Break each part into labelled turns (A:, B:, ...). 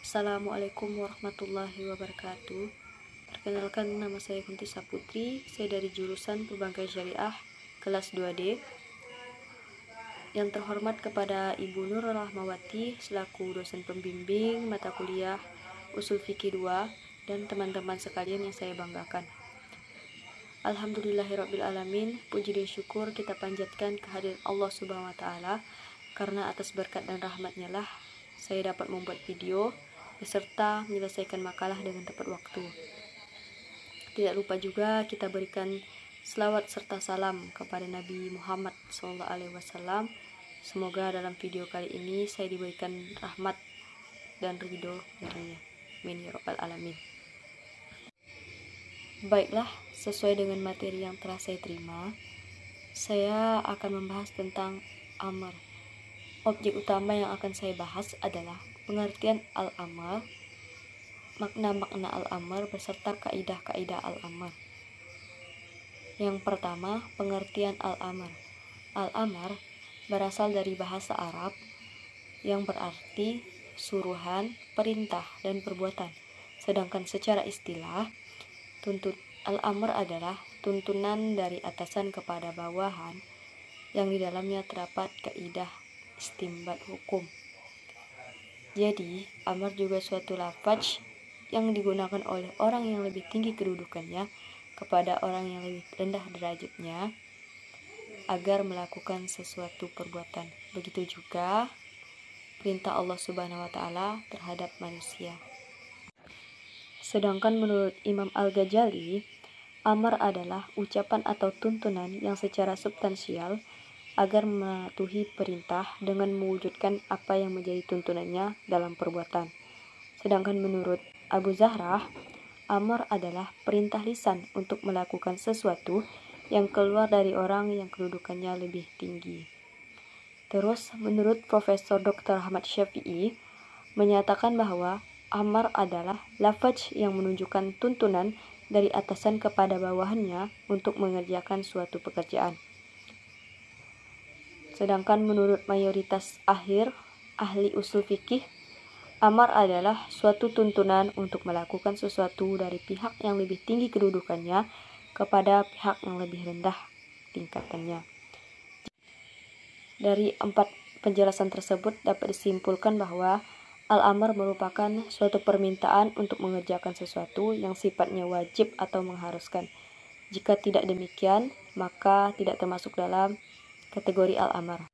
A: Assalamualaikum warahmatullahi wabarakatuh. Perkenalkan, nama saya Kunti Saputri. Saya dari jurusan Perbankan Syariah kelas 2D. Yang terhormat kepada Ibu Nur Rahmawati selaku dosen pembimbing mata kuliah Ushul Fikih 2 dan teman-teman sekalian yang saya banggakan. Alhamdulillahirrabbilalamin. Puji dan syukur kita panjatkan kehadiran Allah Subhanahu wa Ta'ala, karena atas berkat dan rahmatnya lah saya dapat membuat video beserta menyelesaikan makalah dengan tepat waktu. Tidak lupa juga kita berikan selawat serta salam kepada Nabi Muhammad SAW. Semoga dalam video kali ini saya diberikan rahmat dan ridho darinya. Amin ya rabbal alamin. Baiklah, sesuai dengan materi yang telah saya terima, saya akan membahas tentang amar. Objek utama yang akan saya bahas adalah pengertian al-amar, makna-makna al-amar beserta kaidah-kaidah al-amar. Yang pertama, pengertian al-amar. Al-amar berasal dari bahasa Arab yang berarti suruhan, perintah, dan perbuatan. Sedangkan secara istilah, al-amar adalah tuntunan dari atasan kepada bawahan yang di dalamnya terdapat kaidah istimbat hukum. Jadi, amar juga suatu lafaz yang digunakan oleh orang yang lebih tinggi kedudukannya kepada orang yang lebih rendah derajatnya agar melakukan sesuatu perbuatan. Begitu juga perintah Allah Subhanahu wa Ta'ala terhadap manusia. Sedangkan menurut Imam Al-Ghazali, amar adalah ucapan atau tuntunan yang secara substansial agar mematuhi perintah dengan mewujudkan apa yang menjadi tuntunannya dalam perbuatan. Sedangkan menurut Abu Zahrah, amar adalah perintah lisan untuk melakukan sesuatu yang keluar dari orang yang kedudukannya lebih tinggi. Terus, menurut Profesor Dr. Ahmad Syafi'i, menyatakan bahwa amar adalah lafaz yang menunjukkan tuntunan dari atasan kepada bawahannya untuk mengerjakan suatu pekerjaan. Sedangkan menurut mayoritas ahli usul fikih, amar adalah suatu tuntunan untuk melakukan sesuatu dari pihak yang lebih tinggi kedudukannya kepada pihak yang lebih rendah tingkatannya. Dari 4 penjelasan tersebut dapat disimpulkan bahwa al-amar merupakan suatu permintaan untuk mengerjakan sesuatu yang sifatnya wajib atau mengharuskan. Jika tidak demikian, maka tidak termasuk dalam kategori al-amar.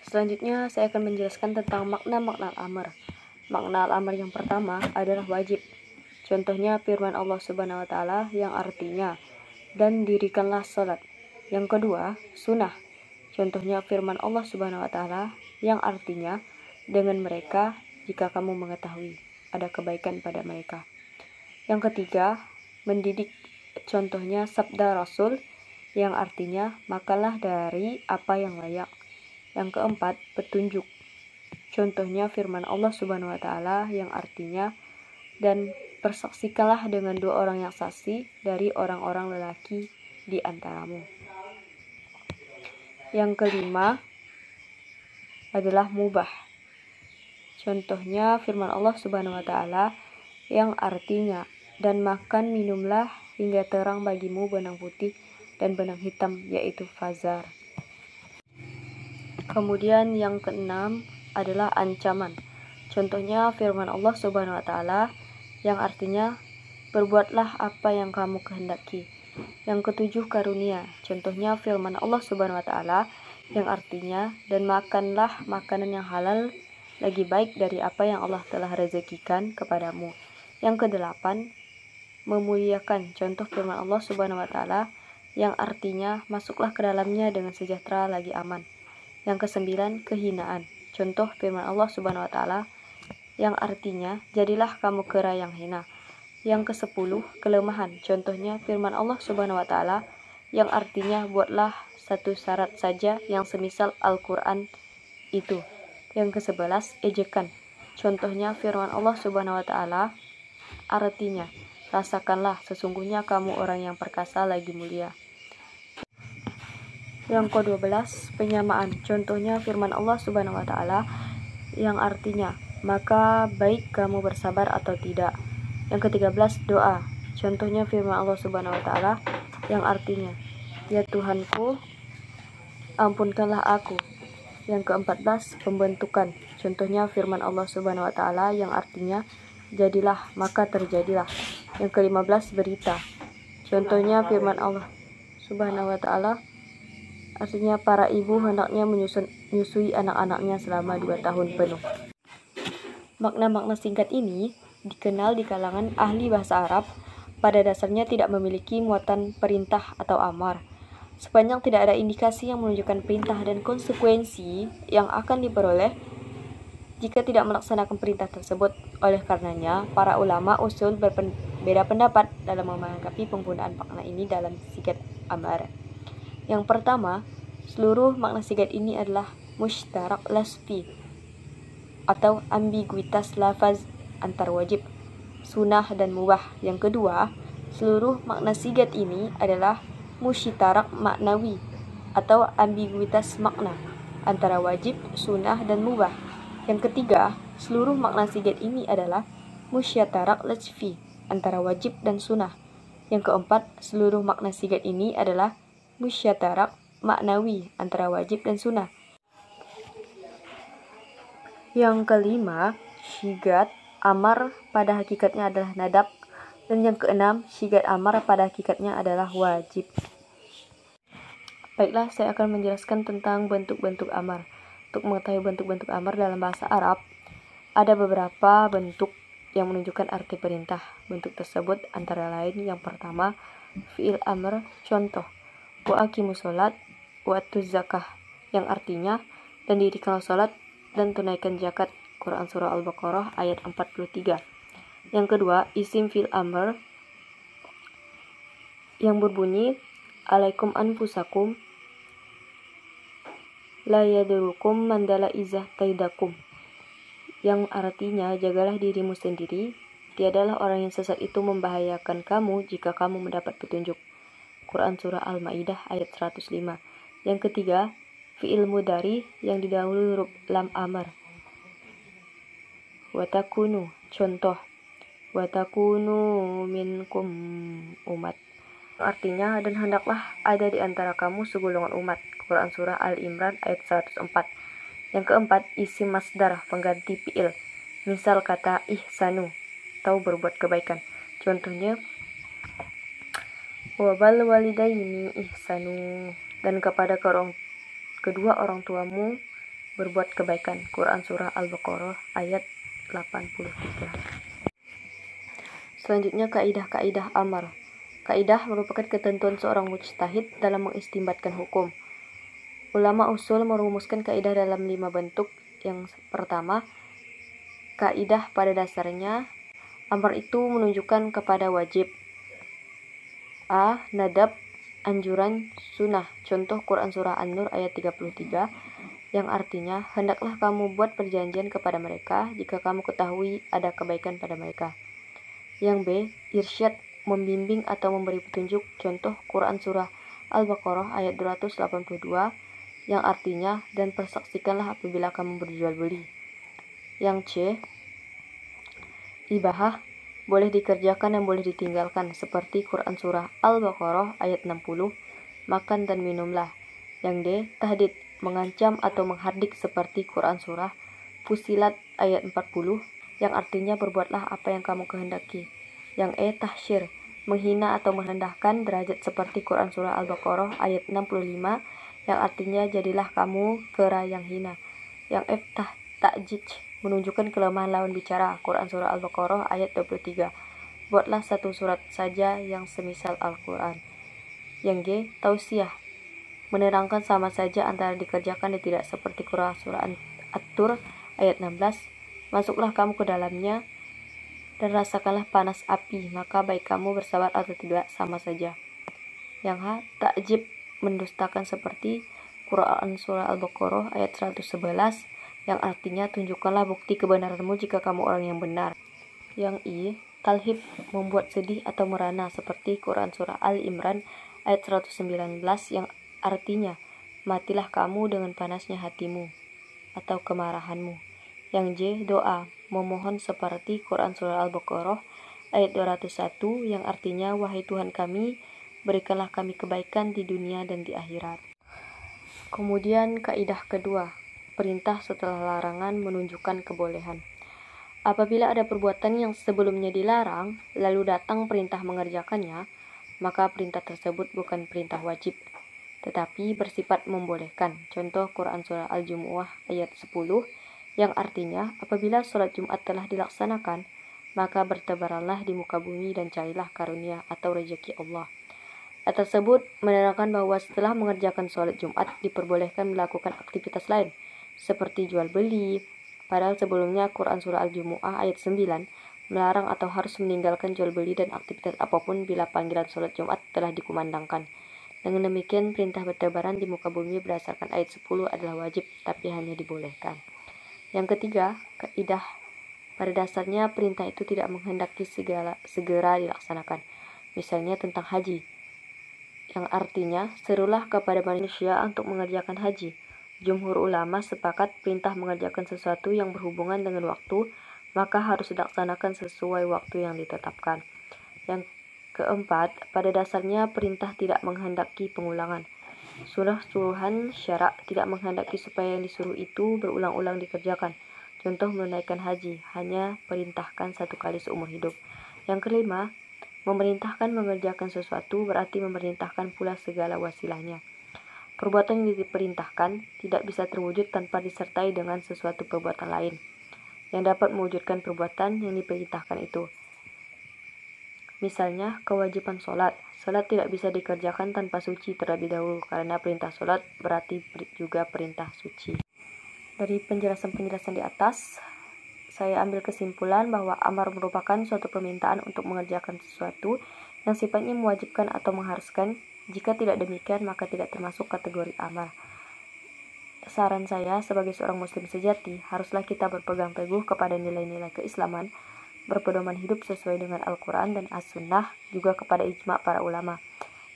A: Selanjutnya saya akan menjelaskan tentang makna-makna al-amar. Makna al-amar yang pertama adalah wajib. Contohnya firman Allah Subhanahu wa Ta'ala yang artinya, dan dirikanlah salat. Yang kedua, sunnah. Contohnya firman Allah Subhanahu wa Ta'ala yang artinya, dengan mereka jika kamu mengetahui ada kebaikan pada mereka. Yang ketiga, mendidik. Contohnya sabda Rasul yang artinya, makanlah dari apa yang layak. Yang keempat, petunjuk. Contohnya firman Allah Subhanahu wa Ta'ala yang artinya, dan persaksikanlah dengan 2 orang yang saksi dari orang-orang lelaki di antaramu. Yang kelima adalah mubah. Contohnya firman Allah Subhanahu wa Ta'ala yang artinya, dan makan minumlah hingga terang bagimu benang putih dan benang hitam, yaitu fazar. Kemudian yang keenam adalah ancaman. Contohnya firman Allah Subhanahu wa Ta'ala yang artinya, berbuatlah apa yang kamu kehendaki. Yang ketujuh, karunia. Contohnya firman Allah Subhanahu wa Ta'ala yang artinya, dan makanlah makanan yang halal lagi baik dari apa yang Allah telah rezekikan kepadamu. Yang kedelapan, memuliakan. Contoh firman Allah Subhanahu wa Ta'ala yang artinya, masuklah ke dalamnya dengan sejahtera lagi aman. Yang kesembilan, kehinaan. Contoh firman Allah Subhanahu wa Ta'ala yang artinya, jadilah kamu kera yang hina. Yang ke-10, kelemahan. Contohnya firman Allah Subhanahu wa Ta'ala yang artinya, buatlah satu syarat saja yang semisal Al-Qur'an itu. Yang ke-11, ejekan. Contohnya firman Allah Subhanahu wa Ta'ala artinya, rasakanlah sesungguhnya kamu orang yang perkasa lagi mulia. Yang ke-12, penyamaan. Contohnya firman Allah Subhanahu wa Ta'ala yang artinya, maka baik kamu bersabar atau tidak. Yang ke-13, doa. Contohnya firman Allah Subhanahu wa taala yang artinya, ya Tuhanku, ampunkanlah aku. Yang ke-14, pembentukan. Contohnya firman Allah Subhanahu wa taala yang artinya, jadilah maka terjadilah. Yang ke-15, berita. Contohnya firman Allah Subhanahu wa taala artinya, para ibu hendaknya menyusui anak-anaknya selama 2 tahun penuh. Makna-makna singkat ini dikenal di kalangan ahli bahasa Arab, pada dasarnya tidak memiliki muatan perintah atau amar. Sepanjang tidak ada indikasi yang menunjukkan perintah dan konsekuensi yang akan diperoleh jika tidak melaksanakan perintah tersebut. Oleh karenanya, para ulama usul berbeda pendapat dalam menanggapi penggunaan makna ini dalam sigat amar. Yang pertama, seluruh makna sigat ini adalah mushtarak lasfi atau ambiguitas lafaz antar wajib, sunnah, dan mubah. Yang kedua, seluruh makna sigat ini adalah musytarak maknawi atau ambiguitas makna antara wajib, sunnah, dan mubah. Yang ketiga, seluruh makna sigat ini adalah musytarak lasfi antara wajib dan sunnah. Yang keempat, seluruh makna sigat ini adalah musytarak maknawi antara wajib dan sunnah. Yang kelima, syigat amar pada hakikatnya adalah nadab. Dan yang keenam, syigat amar pada hakikatnya adalah wajib. Baiklah, saya akan menjelaskan tentang bentuk-bentuk amar. Untuk mengetahui bentuk-bentuk amar dalam bahasa Arab, ada beberapa bentuk yang menunjukkan arti perintah. Bentuk tersebut antara lain, yang pertama, fi'il amr, contoh, wa aqimus sholat wa atuz zakah, yang artinya, dan dirikanlah sholat dan tunaikan zakat. Quran Surah Al-Baqarah ayat 43. Yang kedua, isim fil amr, yang berbunyi, alaikum anfusakum la yadurukum mandala izah taidakum, yang artinya, jagalah dirimu sendiri, tiadalah orang yang sesat itu membahayakan kamu jika kamu mendapat petunjuk. Quran Surah Al-Ma'idah ayat 105. Yang ketiga, fi'il mudhari yang didahului huruf lam amar. Watakunu, contoh, watakunu minkum umat, artinya, dan hendaklah ada di antara kamu segolongan umat. Quran Surah Al-Imran ayat 104. Yang keempat, isim masdar, pengganti fi'il. Misal kata ihsanu, atau berbuat kebaikan. Contohnya, wabal walidaini ihsanu, dan kepada kedua orang tuamu berbuat kebaikan. Quran Surah Al-Baqarah ayat 83. Selanjutnya, kaidah-kaidah amar. Kaidah merupakan ketentuan seorang mujtahid dalam mengistimbatkan hukum. Ulama usul merumuskan kaidah dalam 5 bentuk. Yang pertama, kaidah pada dasarnya amar itu menunjukkan kepada wajib. A. Nadab, anjuran, sunnah. Contoh Quran Surah An-Nur ayat 33, yang artinya, hendaklah kamu buat perjanjian kepada mereka jika kamu ketahui ada kebaikan pada mereka. Yang B. Irsyad, membimbing atau memberi petunjuk. Contoh Quran Surah Al-Baqarah ayat 282, yang artinya, dan persaksikanlah apabila kamu berjual beli. Yang C. Ibahah, boleh dikerjakan dan boleh ditinggalkan, seperti Quran Surah Al-Baqarah ayat 60, makan dan minumlah. Yang D. Tahdid, mengancam atau menghardik, seperti Quran Surah Fussilat ayat 40, yang artinya berbuatlah apa yang kamu kehendaki. Yang E. Tahsyir, menghina atau merendahkan derajat, seperti Quran Surah Al-Baqarah ayat 65, yang artinya jadilah kamu kera yang hina. Yang F. Ta'jij, menunjukkan kelemahan lawan bicara. Quran Surah Al-Baqarah ayat 23, buatlah satu surat saja yang semisal Al-Quran. Yang G. Tausiah, menerangkan sama saja antara dikerjakan dan tidak, seperti Quran Surah At-Tur ayat 16, masuklah kamu ke dalamnya dan rasakanlah panas api, maka baik kamu bersabar atau tidak sama saja. Yang H. Ta'jib, mendustakan, seperti Quran Surah Al-Baqarah ayat 111, yang artinya tunjukkanlah bukti kebenaranmu jika kamu orang yang benar. Yang I. Talhib, membuat sedih atau merana, seperti Quran Surah Al-Imran ayat 119, yang artinya, matilah kamu dengan panasnya hatimu atau kemarahanmu. Yang J, doa, memohon seperti Quran Surah Al-Baqarah ayat 201 yang artinya, wahai Tuhan kami, berikanlah kami kebaikan di dunia dan di akhirat. Kemudian kaidah kedua, perintah setelah larangan menunjukkan kebolehan. Apabila ada perbuatan yang sebelumnya dilarang, lalu datang perintah mengerjakannya, maka perintah tersebut bukan perintah wajib, tetapi bersifat membolehkan. Contoh Quran Surah Al-Jumu'ah ayat 10, yang artinya, apabila sholat Jumat telah dilaksanakan, maka bertebaranlah di muka bumi dan carilah karunia atau rezeki Allah. Ayat tersebut menerangkan bahwa setelah mengerjakan sholat Jumat, diperbolehkan melakukan aktivitas lain, seperti jual beli, padahal sebelumnya Quran Surah Al-Jumu'ah ayat 9 melarang atau harus meninggalkan jual beli dan aktivitas apapun bila panggilan sholat Jumat telah dikumandangkan. Dengan demikian, perintah bertebaran di muka bumi berdasarkan ayat 10 adalah wajib, tapi hanya dibolehkan. Yang ketiga, kaidah. Pada dasarnya, perintah itu tidak menghendaki segera dilaksanakan. Misalnya tentang haji, yang artinya, serulah kepada manusia untuk mengerjakan haji. Jumhur ulama sepakat perintah mengerjakan sesuatu yang berhubungan dengan waktu, maka harus dilaksanakan sesuai waktu yang ditetapkan. Yang keempat, pada dasarnya perintah tidak menghendaki pengulangan. Suruhan syara tidak menghendaki supaya yang disuruh itu berulang-ulang dikerjakan. Contoh menunaikan haji, hanya perintahkan satu kali seumur hidup. Yang kelima, memerintahkan mengerjakan sesuatu berarti memerintahkan pula segala wasilahnya. Perbuatan yang diperintahkan tidak bisa terwujud tanpa disertai dengan sesuatu perbuatan lain yang dapat mewujudkan perbuatan yang diperintahkan itu. Misalnya, kewajiban sholat. Sholat tidak bisa dikerjakan tanpa suci terlebih dahulu, karena perintah sholat berarti juga perintah suci. Dari penjelasan-penjelasan di atas, saya ambil kesimpulan bahwa amar merupakan suatu permintaan untuk mengerjakan sesuatu yang sifatnya mewajibkan atau mengharuskan. Jika tidak demikian, maka tidak termasuk kategori amar. Saran saya, sebagai seorang muslim sejati, haruslah kita berpegang teguh kepada nilai-nilai keislaman, berpedoman hidup sesuai dengan Al-Quran dan As-Sunnah, juga kepada ijma' para ulama.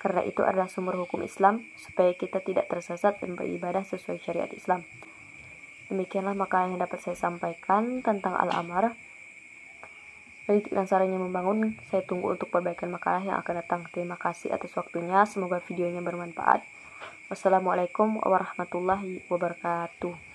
A: Karena itu adalah sumber hukum Islam, supaya kita tidak tersesat dan beribadah sesuai syariat Islam. Demikianlah makalah yang dapat saya sampaikan tentang Al-Amar. Kritik dan sarannya membangun, saya tunggu untuk perbaikan makalah yang akan datang. Terima kasih atas waktunya, semoga videonya bermanfaat. Wassalamualaikum warahmatullahi wabarakatuh.